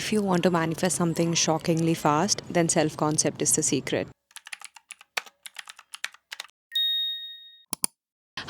If you want to manifest something shockingly fast, then self concept is the secret.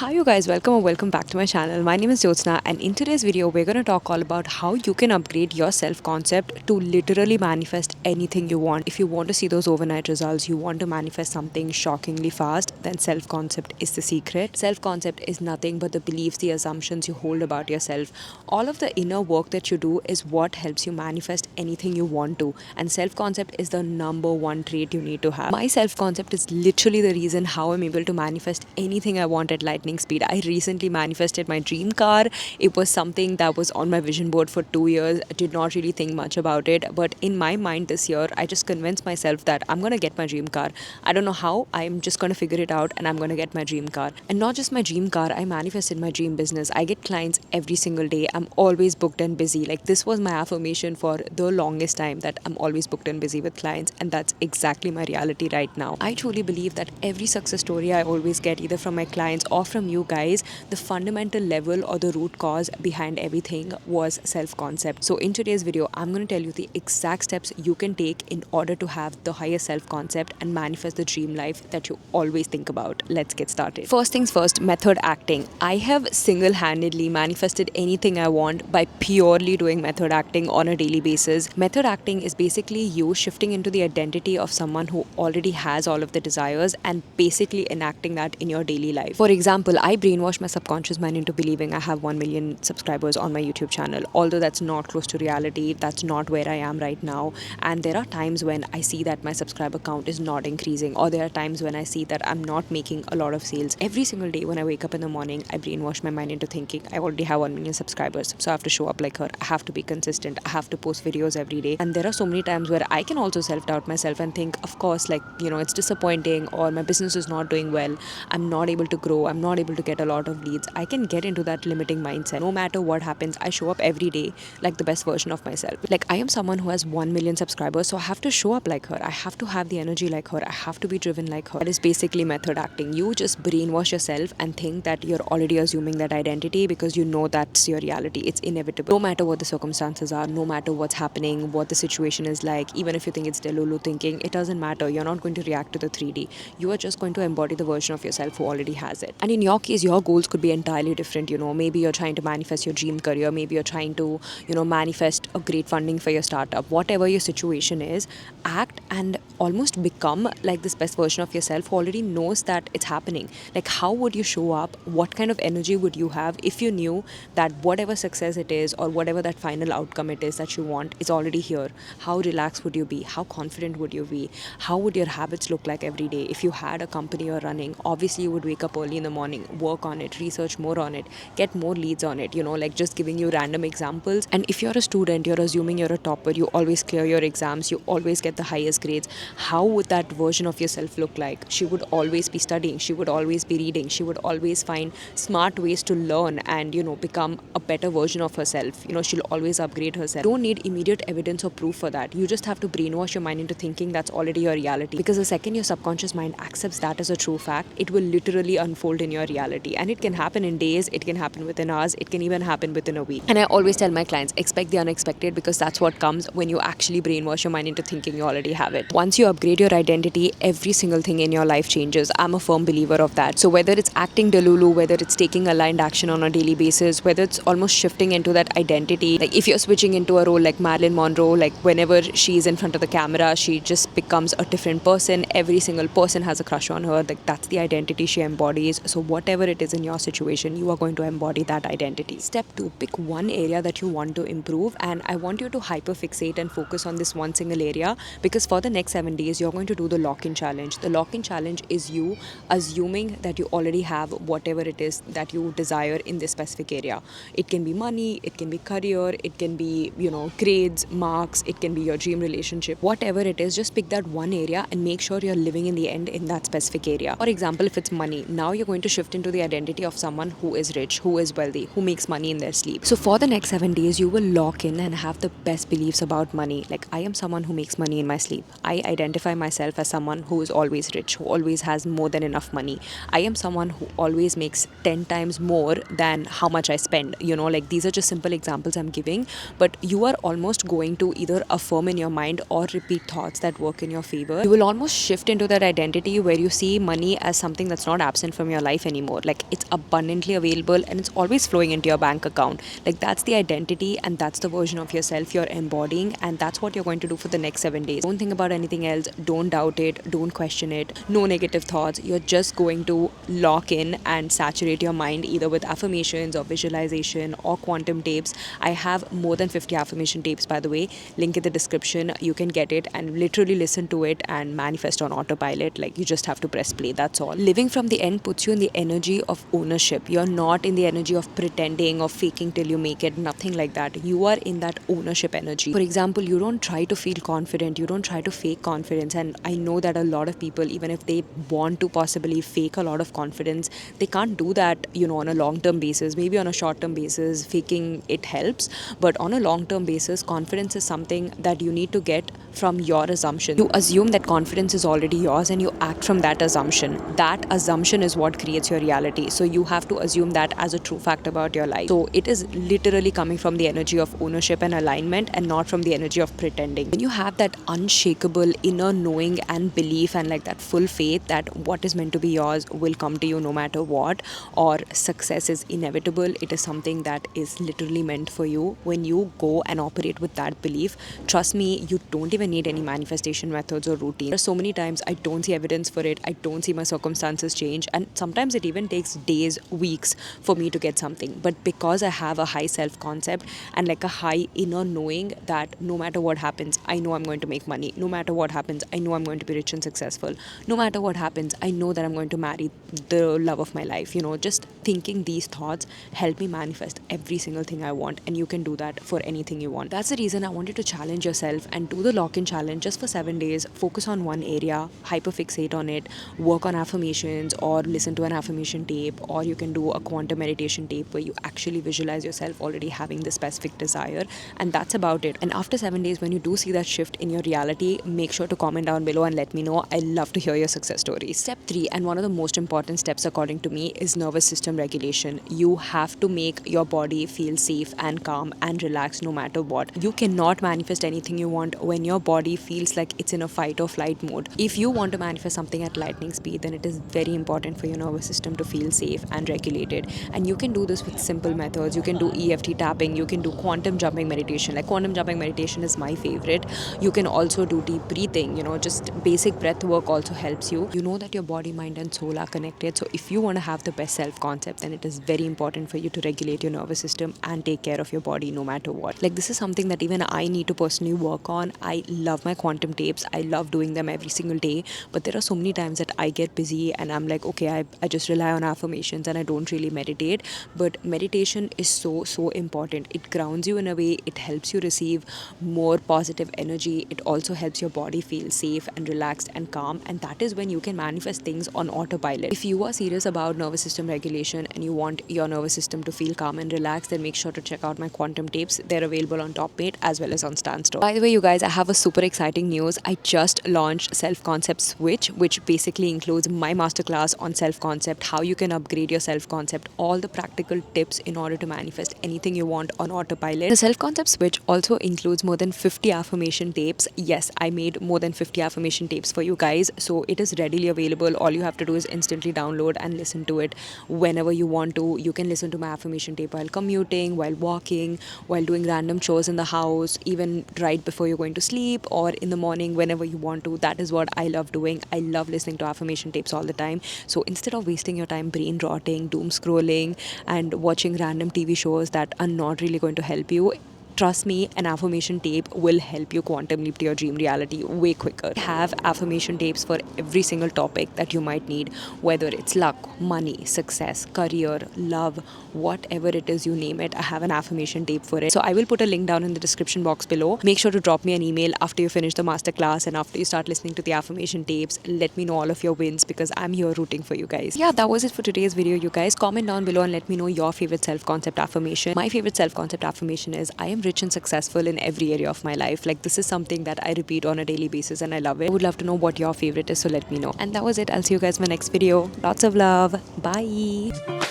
Hi you guys, welcome or welcome back to my channel. My name is Jyotsna and in today's video we're going to talk all about how you can upgrade your self-concept to literally manifest anything you want. If you want to see those overnight results, you want to manifest something shockingly fast, then self-concept is the secret. Self-concept is nothing but the beliefs, the assumptions you hold about yourself. All of the inner work that you do is what helps you manifest anything you want to, and self-concept is the number one trait you need to have. My self-concept is literally the reason how I'm able to manifest anything I want at lightning speed. I recently manifested my dream car. It was something that was on my vision board for 2 years. I did not really think much about it, but in my mind this year, I just convinced myself that I'm gonna get my dream car. I don't know how, I'm just gonna figure it out and I'm gonna get my dream car. And not just my dream car, I manifested my dream business. I get clients every single day. I'm always booked and busy. Like, this was my affirmation for the longest time, that I'm always booked and busy with clients, and that's exactly my reality right now. I truly believe that every success story I always get, either from my clients or from you guys, the fundamental level or the root cause behind everything was self-concept. So in today's video, I'm going to tell you the exact steps you can take in order to have the highest self-concept and manifest the dream life that you always think about. Let's get started. First things first, method acting. I have single-handedly manifested anything I want by purely doing method acting on a daily basis. Method acting is basically you shifting into the identity of someone who already has all of the desires and basically enacting that in your daily life. For example, I brainwash my subconscious mind into believing I have 1 million subscribers on my YouTube channel. Although that's not close to reality, that's not where I am right now. And there are times when I see that my subscriber count is not increasing, or there are times when I see that I'm not making a lot of sales. Every single day when I wake up in the morning, I brainwash my mind into thinking I already have 1 million subscribers, so I have to show up like her. I have to be consistent. I have to post videos every day. And there are so many times where I can also self-doubt myself and think, of course, like, it's disappointing, or my business is not doing well. I'm not able to grow. I'm not able to get a lot of leads. I can get into that limiting mindset. No matter what happens, I show up every day like the best version of myself. Like, I am someone who has 1 million subscribers, so I have to show up like her. I have to have the energy like her. I have to be driven like her. That is basically method acting. You just brainwash yourself and think that you're already assuming that identity because you know that's your reality. It's inevitable. No matter what the circumstances are, no matter what's happening, what the situation is like, even if you think it's Delulu thinking, it doesn't matter. You're not going to react to the 3D. You are just going to embody the version of yourself who already has it. And in your case, your goals could be entirely different. Maybe you're trying to manifest your dream career. Maybe you're trying to, manifest a great funding for your startup. Whatever your situation is, act and almost become like this best version of yourself who already knows that it's happening. Like, how would you show up? What kind of energy would you have if you knew that whatever success it is, or whatever that final outcome it is that you want, is already here? How relaxed would you be? How confident would you be? How would your habits look like every day? If you had a company you're running, obviously you would wake up early in the morning, work on it, research more on it, get more leads on it, like just giving you random examples. And if you're a student, you're assuming you're a topper, you always clear your exams, you always get the highest grades. How would that version of yourself look like? She would always be studying, she would always be reading, she would always find smart ways to learn and, become a better version of herself. She'll always upgrade herself. Don't need immediate evidence or proof for that. You just have to brainwash your mind into thinking that's already your reality. Because the second your subconscious mind accepts that as a true fact, it will literally unfold in your reality. And it can happen in days, it can happen within hours, it can even happen within a week. And I always tell my clients, expect the unexpected, because that's what comes when you actually brainwash your mind into thinking you already have it. Once you upgrade your identity, every single thing in your life changes. I'm a firm believer of that. So whether it's acting Delulu, whether it's taking aligned action on a daily basis, whether it's almost shifting into that identity, like if you're switching into a role like Marilyn Monroe, like whenever she's in front of the camera, she just becomes a different person. Every single person has a crush on her. Like, that's the identity she embodies. So whatever it is in your situation, you are going to embody that identity. Step 2, pick one area that you want to improve, and I want you to hyperfixate and focus on this one single area, because for the next 7 days, you're going to do the lock-in challenge. The lock-in challenge is you assuming that you already have whatever it is that you desire in this specific area. It can be money, it can be career, it can be, grades, marks, it can be your dream relationship. Whatever it is, just pick that one area and make sure you're living in the end in that specific area. For example, if it's money, now you're going to shift into the identity of someone who is rich, who is wealthy, who makes money in their sleep. So for the next 7 days, you will lock in and have the best beliefs about money. Like, I am someone who makes money in my sleep. I identify myself as someone who is always rich, who always has more than enough money. I am someone who always makes 10 times more than how much I spend. Like these are just simple examples I'm giving, but you are almost going to either affirm in your mind or repeat thoughts that work in your favor. You will almost shift into that identity where you see money as something that's not absent from your life anymore. Like it's abundantly available and it's always flowing into your bank account. Like that's the identity and that's the version of yourself you're embodying, and that's what you're going to do for the next 7 days. Don't think about anything else. Don't doubt it. Don't question it. No negative thoughts. You're just going to lock in and saturate your mind either with affirmations or visualization or quantum tapes. I have more than 50 affirmation tapes, by the way. Link in the description. You can get it and literally listen to it and manifest on autopilot. Like you just have to press play. That's all. Living from the end puts you in the energy of ownership. You're not in the energy of pretending or faking till you make it. Nothing like that. You are in that ownership energy. For example, you don't try to feel confident. You don't try to fake confidence. And I know that a lot of people, even if they want to possibly fake a lot of confidence, they can't do that, on a long-term basis. Maybe on a short-term basis, faking it helps. But on a long-term basis, confidence is something that you need to get from your assumption. You assume that confidence is already yours and you act from that assumption. That assumption is what creates your reality. So you have to assume that as a true fact about your life. So it is literally coming from the energy of ownership and alignment and not from the energy of pretending. When you have that unshakable inner knowing and belief and like that full faith that what is meant to be yours will come to you no matter what, or success is inevitable, it is something that is literally meant for you. When you go and operate with that belief, trust me, you don't even need any manifestation methods or routine. There's so many times I don't see evidence for it. I don't see my circumstances change, and sometimes it even takes days, weeks for me to get something. But because I have a high self-concept and like a high inner knowing that no matter what happens, I know I'm going to make money. No matter what happens, I know I'm going to be rich and successful. No matter what happens, I know that I'm going to marry the love of my life. Just thinking these thoughts help me manifest every single thing I want, and you can do that for anything you want. That's the reason I wanted to challenge yourself and do the lock-in challenge just for 7 days. Focus on one area, hyperfixate on it, work on affirmations or listen to an affirmation tape, or you can do a quantum meditation tape where you actually visualize yourself already having the specific desire, and that's about it. And after 7 days, when you do see that shift in your reality, make sure to comment down below and let me know. I love to hear your success stories. Step 3, and one of the most important steps according to me, is nervous system regulation. You have to make your body feel safe and calm and relaxed no matter what. You cannot manifest anything you want when your body feels like it's in a fight or flight mode. If you want to manifest something at lightning speed, then it is very important for your nervous system to feel safe and regulated. And you can do this with simple methods. You can do EFT tapping, you can do quantum jumping meditation. Like quantum jumping meditation is my favorite. You can also do deep breathing, just basic breath work also helps you. You know that your body, mind and soul are connected. So if you want to have the best self-concept, then it is very important for you to regulate your nervous system and take care of your body no matter what. Like this is something that even I need to personally work on. I love my quantum tapes. I love doing them every single day. But there are so many times that I get busy and I'm like, okay, I just rely on affirmations and I don't really meditate. But meditation is so important. It grounds you in a way. It helps you receive more positive energy. It also helps your body feel safe and relaxed and calm. And that is when you can manifest things on autopilot. If you are serious about nervous system regulation and you want your nervous system to feel calm and relaxed, then make sure to check out my quantum tapes. They're available on Top 8 as well as on Stan Store. By the way, you guys, I have a super exciting news. I just launched Self-Concept Switch, which basically includes my masterclass on self-concept, how you can upgrade your self-concept, all the practical tips in order to manifest anything you want on autopilot. The Self-Concept Switch also includes more than 50 affirmation tapes. Yes, I made more than 50 affirmation tapes for you guys. So it is readily available. All you have to do is instantly download and listen to it whenever you want to. You can listen to my affirmation tape while commuting, while walking, while doing random chores in the house, even right before you're going to sleep, or in the morning, whenever you want to. That is what I love doing. I love listening to affirmation tapes all the time. So instead of wasting your time brain rotting, doom scrolling and watching random TV shows that are not really going to help you, trust me, an affirmation tape will help you quantum leap to your dream reality way quicker. I have affirmation tapes for every single topic that you might need, whether it's luck, money, success, career, love, whatever it is, you name it. I have an affirmation tape for it. So I will put a link down in the description box below. Make sure to drop me an email after you finish the masterclass and after you start listening to the affirmation tapes. Let me know all of your wins because I'm here rooting for you guys. Yeah, that was it for today's video, you guys. Comment down below and let me know your favorite self-concept affirmation. My favorite self-concept affirmation is, I am rich and successful in every area of my life. Like, this is something that I repeat on a daily basis and I love it. I would love to know what your favorite is, so let me know. And that was it. I'll see you guys in my next video. Lots of love. Bye.